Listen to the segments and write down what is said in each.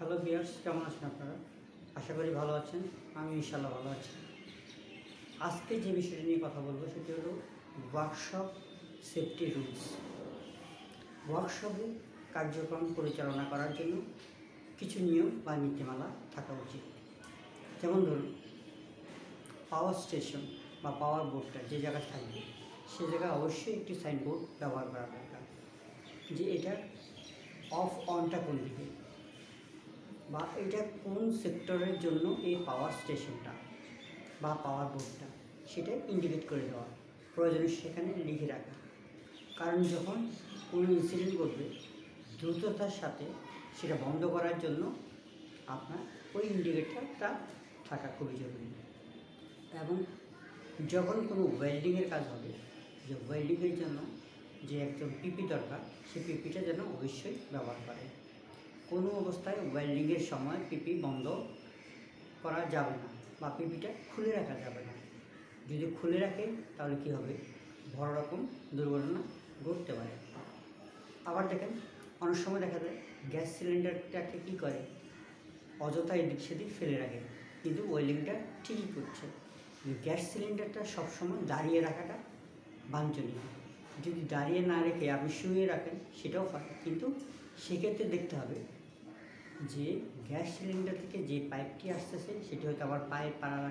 Hello viewers, কেমন আছেন আপনারা? আশা করি ভালো আছেন। আমি ইনশাআল্লাহ ভালো আছি। আজকে যে বিষয়টা নিয়ে কথা বলবো সেটি হলো ওয়ার্কশপ সেফটি রুলস। ওয়ার্কশপে কার্যক্রম পরিচালনা করার জন্য কিছু নিয়ম বা নীতিমালা থাকা উচিত। যেমন ধরুন, পাওয়ার স্টেশন বা পাওয়ার বোর্ডটা যে জায়গায় থাকবে সে জায়গায় অবশ্যই একটি সাইনবোর্ড ব্যবহার করা দরকার, যে এটা অফ অনটা কোন দিকে বা এটা কোন সেক্টরের জন্য এই পাওয়ার স্টেশনটা বা পাওয়ার বোর্ডটা সেটা ইন্ডিকেট করে দেওয়া, প্রয়োজনে সেখানে লিখে রাখা। কারণ যখন কোনো ইনসিডেন্ট ঘটবে দ্রুততার সাথে সেটা বন্ধ করার জন্য আপনার ওই ইন্ডিকেটরটা থাকা খুবই জরুরি। এবং যখন কোনো ওয়েল্ডিংয়ের কাজ হবে, যে ওয়েল্ডিংয়ের জন্য যে একজন পিপি দরকার, সেই পিপিটা যেন অবশ্যই ব্যবহার করে। কোনো অবস্থায় ওয়েল্ডিংয়ের সময় পিপি বন্ধ করা যাবে না বা পিপিটা খুলে রাখা যাবে না। যদি খুলে রাখে তাহলে কী হবে, বড় রকম দুর্ঘটনা ঘটতে পারে। আবার দেখেন, অনেক সময় দেখা যায় গ্যাস সিলিন্ডারটাকে কী করে, অযথা এদিক সেদিক ফেলে রাখে, কিন্তু ওয়েল্ডিংটা ঠিকই করছে। গ্যাস সিলিন্ডারটা সবসময় দাঁড়িয়ে রাখাটা বাঞ্ছনীয়। যদি দাঁড়িয়ে না রেখে আপনি শুয়ে রাখেন সেটাও হয়, কিন্তু সেক্ষেত্রে দেখতে হবে যে গ্যাস সিলিন্ডার থেকে যে পাইপটি আসতেছে সেটি হয়তো আবার পাইপ পাড়া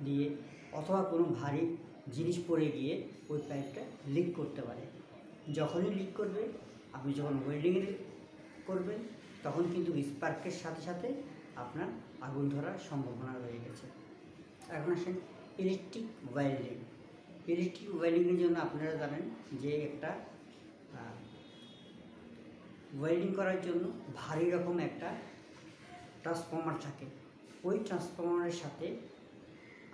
দিয়ে অথবা কোনো ভারী জিনিস পড়ে গিয়ে ওই পাইপটা লিক করতে পারে। যখনই লিক করবে, আপনি যখন ওয়েল্ডিং করবেন তখন কিন্তু স্পার্কের সাথে সাথে আপনার আগুন ধরার সম্ভাবনা রয়ে গেছে। এখন আসেন ইলেকট্রিক ওয়েল্ডিং। ইলেকট্রিক ওয়েল্ডিংয়ের জন্য আপনারা জানেন যে একটা ওয়েল্ডিং করার জন্য ভারী রকম একটা ট্রান্সফর্মার থাকে। ওই ট্রান্সফর্মারের সাথে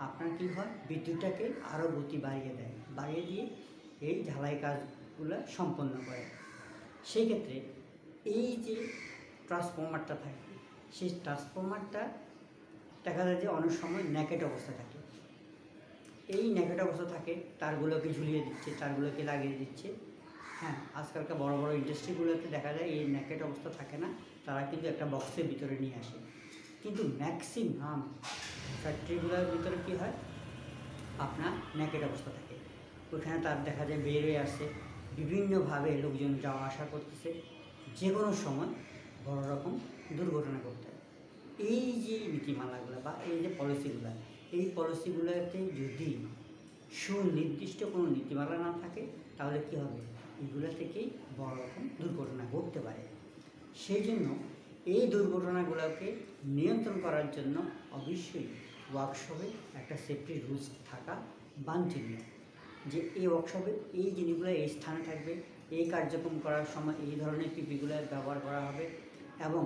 আপনার কী হয়, বিদ্যুৎটাকে আরও গতি বাড়িয়ে দেয়, বাড়িয়ে দিয়ে এই ঝালাই কাজগুলো সম্পন্ন করে। সেই ক্ষেত্রে এই যে ট্রান্সফর্মারটা থাকে, সেই ট্রান্সফর্মারটা দেখা যায় যে অনেক সময় ন্যাকেট অবস্থা থাকে। এই ন্যাকেট অবস্থা থাকে, তারগুলোকে ঝুলিয়ে দিচ্ছে, তারগুলোকে লাগিয়ে দিচ্ছে। হ্যাঁ, আজকালকার বড় বড় ইন্ডাস্ট্রিগুলোতে দেখা যায় এই ন্যাকেট অবস্থা থাকে না, তারা কিন্তু একটা বক্সের ভিতরে নিয়ে আসে। কিন্তু ম্যাক্সিমাম ফ্যাক্টরিগুলোর ভিতরে কী হয়, আপনার ন্যাকেট অবস্থা থাকে। ওইখানে তার দেখা যায় বের হয়ে আসছে, বিভিন্নভাবে লোকজন যাওয়া আসা করতেছে, যে কোনো সময় বড় রকম দুর্ঘটনা ঘটতে হয়। এই যে নীতিমালাগুলো বা এই যে পলিসিগুলো, এই পলিসিগুলোতে যদি সুনির্দিষ্ট কোনো নীতিমালা না থাকে তাহলে কী হবে, এগুলো থেকেই বড় রকম দুর্ঘটনা ঘটতে পারে। সেই জন্য এই দুর্ঘটনাগুলোকে নিয়ন্ত্রণ করার জন্য অবশ্যই ওয়ার্কশপে একটা সেফটি রুলস থাকা বাঞ্ছনীয়, যে এই ওয়ার্কশপে এই জিনিসগুলো এই স্থানে থাকবে, এই কার্যক্রম করার সময় এই ধরনের পিপিগুলো ব্যবহার করা হবে। এবং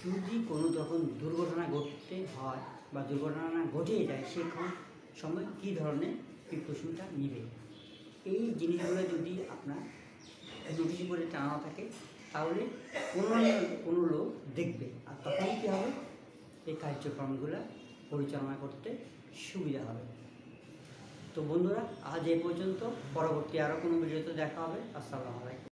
যদি কোনো যখন দুর্ঘটনা ঘটতে হয় বা দুর্ঘটনা ঘটেই যায়, সেই সময় কী ধরনের প্রিকশনটা নেবে, এই জিনিসগুলো যদি আপনার নোটিশ করে টানানো থাকে তাহলে কোনো লোক দেখবে, আর তখন কী হবে, এই কার্যক্রমগুলো পরিচালনা করতে সুবিধা হবে। তো বন্ধুরা, আজ এ পর্যন্ত। পরবর্তী আরও কোনো ভিডিওতে দেখা হবে। আসসালামু আলাইকুম।